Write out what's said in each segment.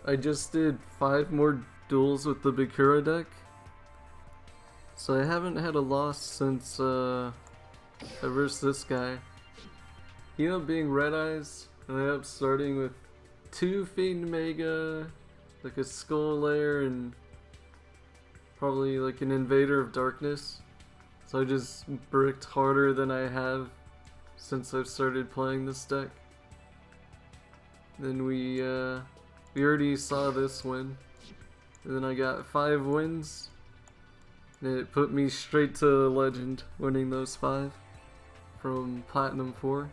I just did 5 more duels with the Bakura deck. So I haven't had a loss since I versed this guy. He ended up being Red Eyes, and I ended up starting with 2 Fiend Mega, like a Skull Lair, and probably like an Invader of Darkness. So I just bricked harder than I have since I've started playing this deck. Then we already saw this win, and then I got 5 wins, and it put me straight to Legend, winning those 5 from Platinum 4.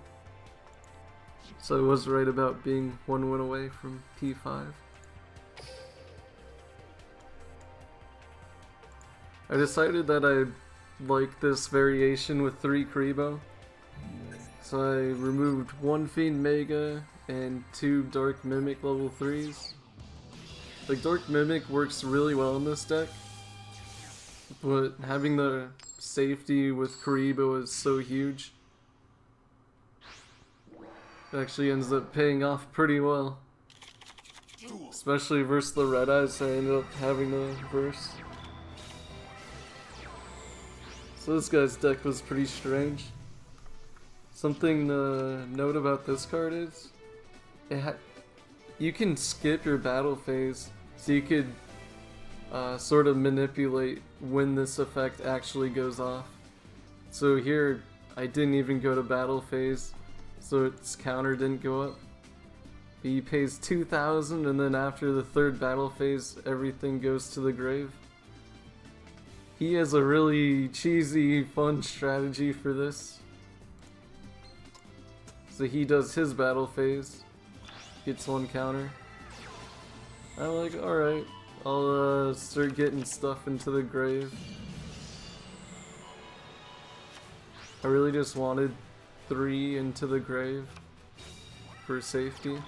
So I was right about being 1 win away from P5. I decided that I like this variation with 3 kuriboh, so I removed 1 Fiend Mega and 2 Dark Mimic level 3s. Like, Dark Mimic works really well in this deck, but having the safety with kuriboh is so huge. It actually ends up paying off pretty well. Especially versus the Red Eyes, I ended up having to verse. So this guy's deck was pretty strange. Something to note about this card is, you can skip your battle phase, so you could sort of manipulate when this effect actually goes off. So here, I didn't even go to battle phase, so its counter didn't go up. But he pays 2,000, and then after the 3rd battle phase, everything goes to the grave. He has a really cheesy, fun strategy for this. So he does his battle phase, gets 1 counter. I'm like, alright, I'll start getting stuff into the grave. I really just wanted 3 into the grave for safety.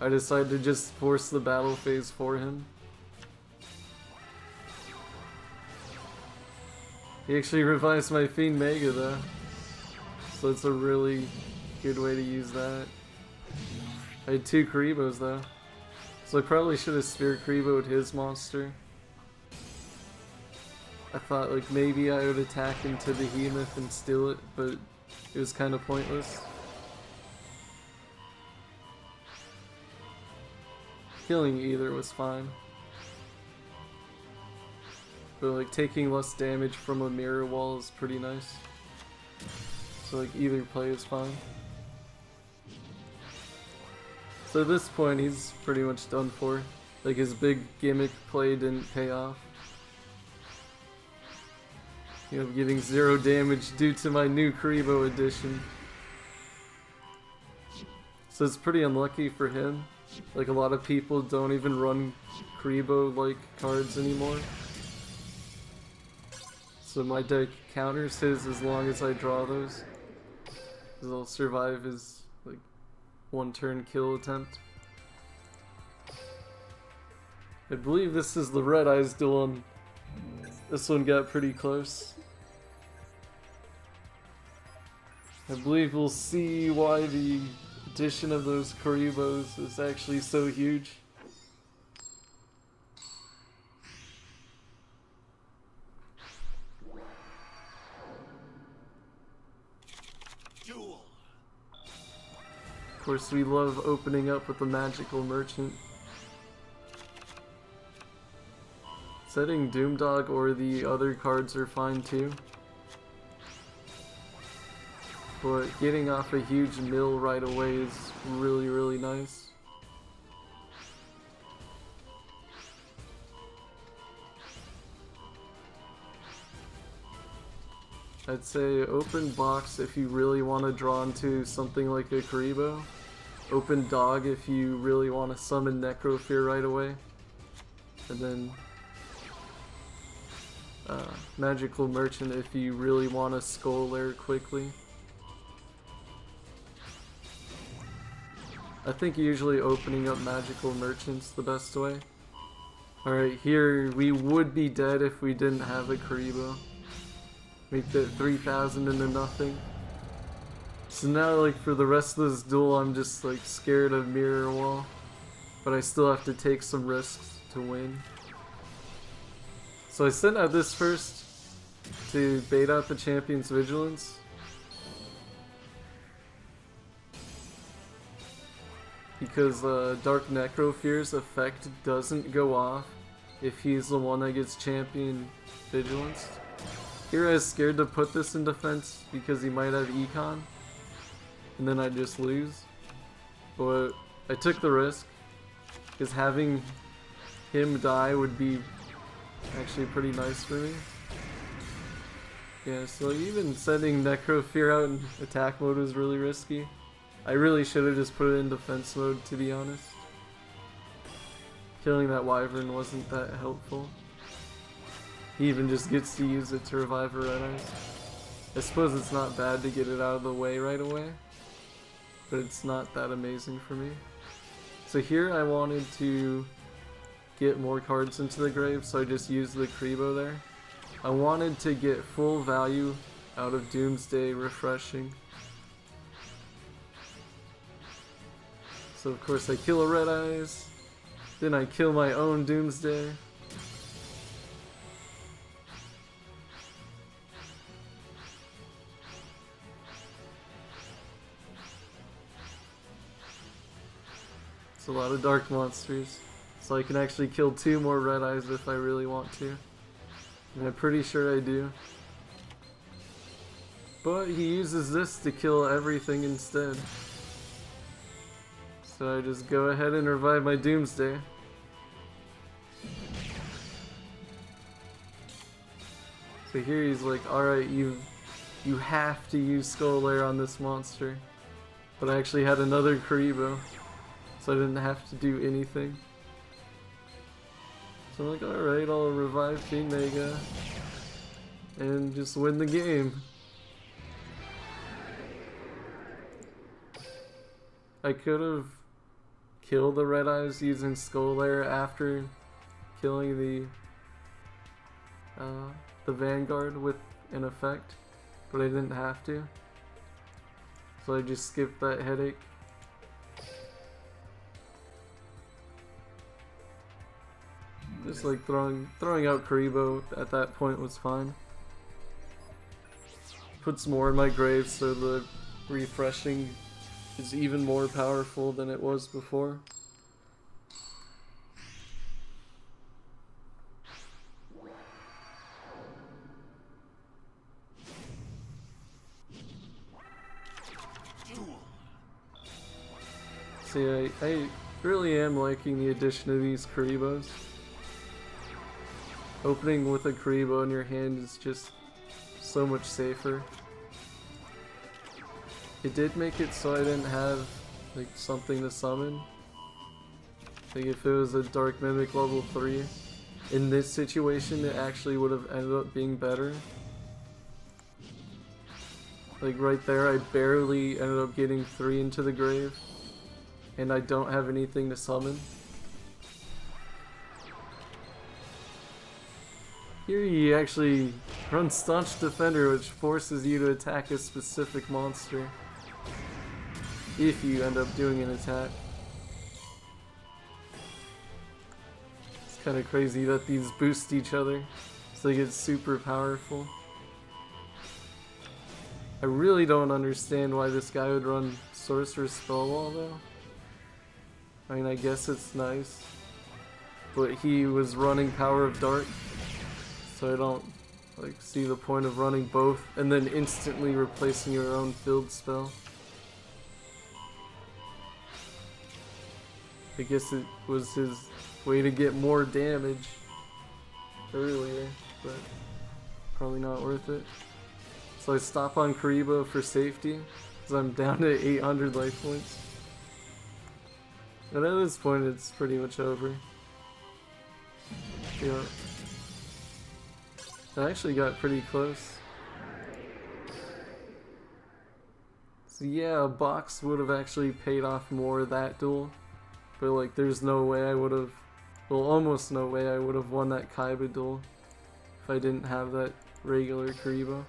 I decided to just force the battle phase for him. He actually revives my Fiend Mega though, so it's a really good way to use that. I had 2 kuribohs though, so I probably should have Sphere kuribohed his monster. I thought like maybe I would attack into Behemoth and steal it, but it was kind of pointless. Killing either was fine. But like taking less damage from a mirror wall is pretty nice. So like either play is fine. So at this point he's pretty much done for. Like his big gimmick play didn't pay off. You know, getting 0 damage due to my new kuriboh edition. So it's pretty unlucky for him. Like a lot of people don't even run kuriboh like cards anymore. So my deck counters his as long as I draw those. Because I'll survive his like 1 turn kill attempt. I believe this is the Red Eyes duel, and this one got pretty close. I believe we'll see why the addition of those kuribohs is actually so huge. Of course, we love opening up with the Magical Merchant. Setting Doomdog or the other cards are fine too. But getting off a huge mill right away is really, really nice. I'd say open box if you really want to draw into something like a kuriboh. Open dog if you really want to summon Necrofear right away. And then Magical Merchant if you really want to Skull Lair quickly. I think usually opening up Magical Merchant's the best way. Alright, here we would be dead if we didn't have a kuriboh. Make that 3,000 into nothing. So now, like, for the rest of this duel, I'm just, like, scared of Mirror Wall. but I still have to take some risks to win. So I sent out this first to bait out the champion's vigilance. Because Dark Necrofear's effect doesn't go off if he's the one that gets champion vigilance. Here I was scared to put this in defense because he might have econ, and then I'd just lose. But I took the risk, because having him die would be actually pretty nice for me. Yeah, so even sending Necrofear out in attack mode was really risky. I really should have just put it in defense mode, to be honest. Killing that wyvern wasn't that helpful. He even just gets to use it to revive a red eyes. I suppose it's not bad to get it out of the way right away, but it's not that amazing for me. So here I wanted to get more cards into the grave, so I just used the kuriboh there. I wanted to get full value out of Doomsday refreshing. So of course I kill a red eyes, then I kill my own Doomsday. It's a lot of dark monsters, so I can actually kill 2 more red eyes if I really want to. And I'm pretty sure I do. But he uses this to kill everything instead. So I just go ahead and revive my Doomsday. So here he's like, alright, you have to use Skull Lair on this monster. But I actually had another kuriboh, so I didn't have to do anything. So I'm like, alright, I'll revive King Mega and just win the game. I could have killed the red eyes using Skull Lair after killing the Vanguard with an effect, but I didn't have to. So I just skipped that headache. Just like throwing out kuriboh at that point was fine. Puts more in my grave, so the refreshing is even more powerful than it was before. See, I really am liking the addition of these kuribohs. Opening with a kuriboh in your hand is just so much safer. It did make it so I didn't have like something to summon. Like if it was a Dark Mimic level 3, in this situation it actually would have ended up being better. Like right there I barely ended up getting 3 into the grave, and I don't have anything to summon. Here you actually run Staunch Defender, which forces you to attack a specific monster if you end up doing an attack. It's kind of crazy that these boost each other, so they get super powerful. I really don't understand why this guy would run Sorcerer's Spell Wall though. I mean, I guess it's nice, but he was running Power of Dark, so I don't like see the point of running both and then instantly replacing your own field spell. I guess it was his way to get more damage earlier, but probably not worth it. So I stop on kuriboh for safety, because I'm down to 800 life points. And at this point it's pretty much over. Yeah. I actually got pretty close. So yeah, a box would have actually paid off more that duel. But like there's no way I would have, well almost no way I would have won that Kaiba duel if I didn't have that regular kuriboh.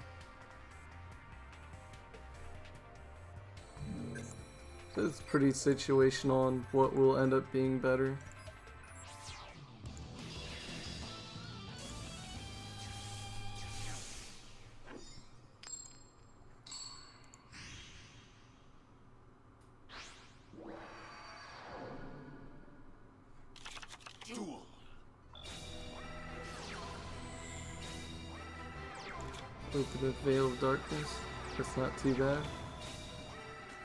It's pretty situational on what will end up being better. Open a Veil of Darkness. That's not too bad.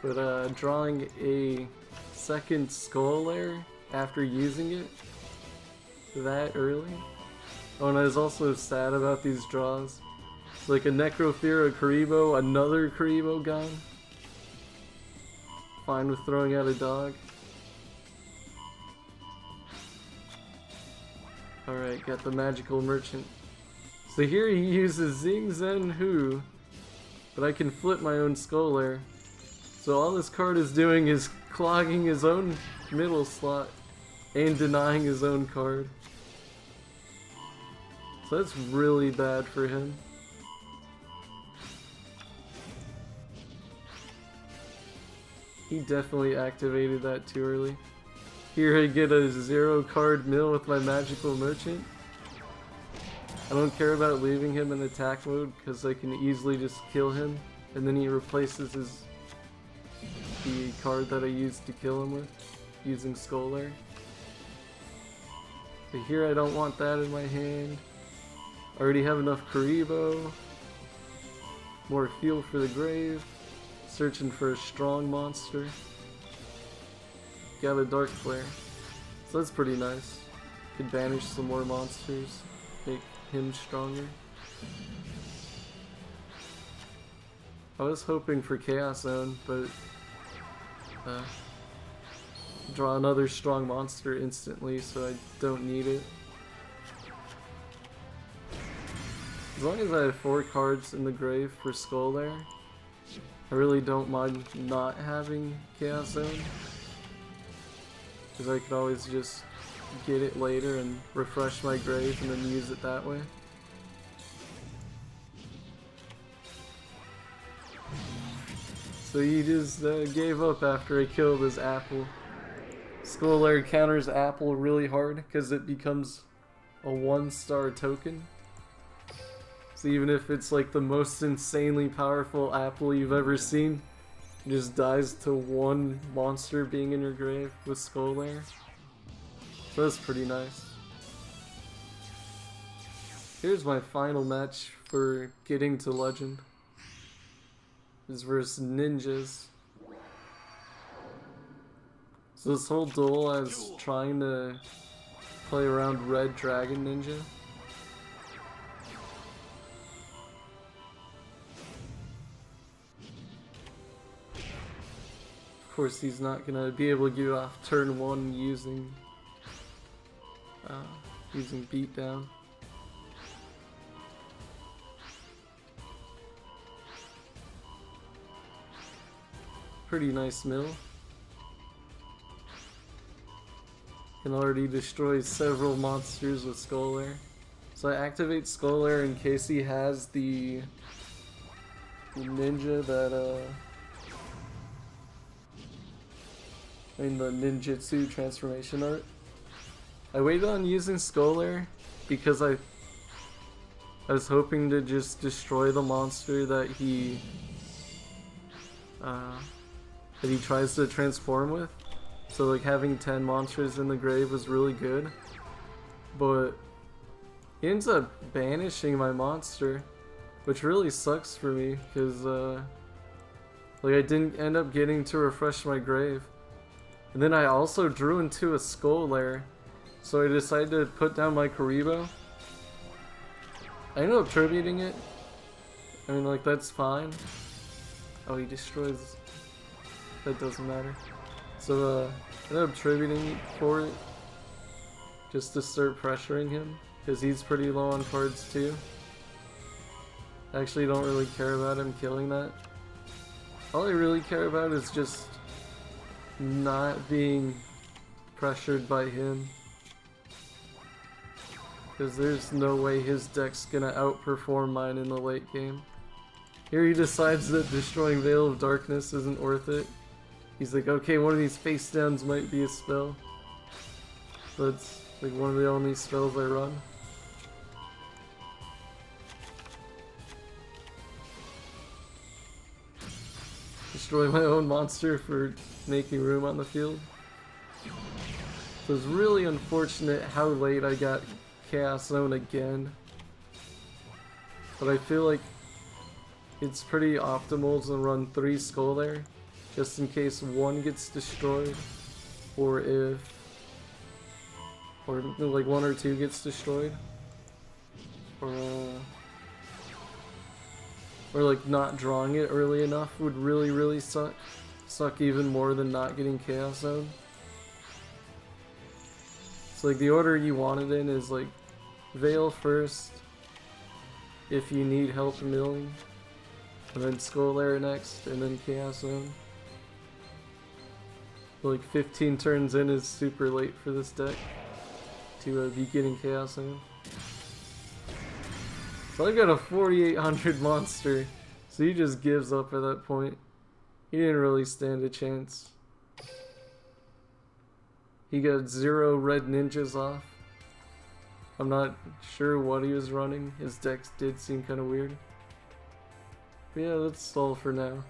But drawing a second skull layer after using it that early. Oh, and I was also sad about these draws. It's like a Necrofear, a Kuriboh, another Kuriboh gone. Fine with throwing out a dog. Alright, got the Magical Merchant. So here he uses Zing Zen Hu, but I can flip my own skull layer. So all this card is doing is clogging his own middle slot and denying his own card. So that's really bad for him. He definitely activated that too early. Here I get a 0 card mill with my Magical Merchant. I don't care about leaving him in attack mode because I can easily just kill him and then he replaces the card that I used to kill him with using Skull Lair. But here I don't want that in my hand. I already have enough Kuriboh. More fuel for the grave. Searching for a strong monster. Got a Dark Flare. So that's pretty nice. Could banish some more monsters. Make him stronger. I was hoping for Chaos Zone, but draw another strong monster instantly, so I don't need it. As long as I have 4 cards in the grave for Skull Lair, I really don't mind not having Chaos Zone, because I could always just get it later and refresh my grave and then use it that way. So he just gave up after I killed his apple. Skull Lair counters apple really hard because it becomes a 1-star token. So even if it's like the most insanely powerful apple you've ever seen, it just dies to 1 monster being in your grave with Skull Lair. So that's pretty nice. Here's my final match for getting to Legend. Is versus ninjas. So this whole duel I was trying to play around Red Dragon Ninja. Of course he's not gonna be able to get off turn 1 using beatdown. Pretty nice mill. Can already destroy several monsters with Skull Lair. So I activate Skull Lair in case he has the ninja that the ninjutsu transformation art. I waited on using Skull Lair because I was hoping to just destroy the monster that he tries to transform with. So like having 10 monsters in the grave was really good. But he ends up banishing my monster, which really sucks for me because like I didn't end up getting to refresh my grave. And then I also drew into a Skull Lair, so I decided to put down my Kuriboh. I ended up tributing it. I mean, like, that's fine. Oh, he destroys. That doesn't matter. So I ended up tributing for it just to start pressuring him, because he's pretty low on cards too. I actually don't really care about him killing that. All I really care about is just not being pressured by him, because there's no way his deck's gonna outperform mine in the late game. Here he decides that destroying Veil of Darkness isn't worth it. He's like, okay, one of these face downs might be a spell. That's like one of the only spells I run. Destroy my own monster for making room on the field. So it's really unfortunate how late I got Chaos Zone again. But I feel like it's pretty optimal to run 3 Skull there, just in case one gets destroyed, or like 1 or 2 gets destroyed, or like not drawing it early enough would really suck. Suck even more than not getting Chaos Zone. So like the order you want it in is like Veil first, if you need help milling, and then Skull Lair next, and then Chaos Zone. Like 15 turns in is super late for this deck to be getting Chaos Zone. So I got a 4800 monster, so he just gives up at that point. He didn't really stand a chance. He got 0 red ninjas off. I'm not sure what he was running. His decks did seem kind of weird. But yeah, that's all for now.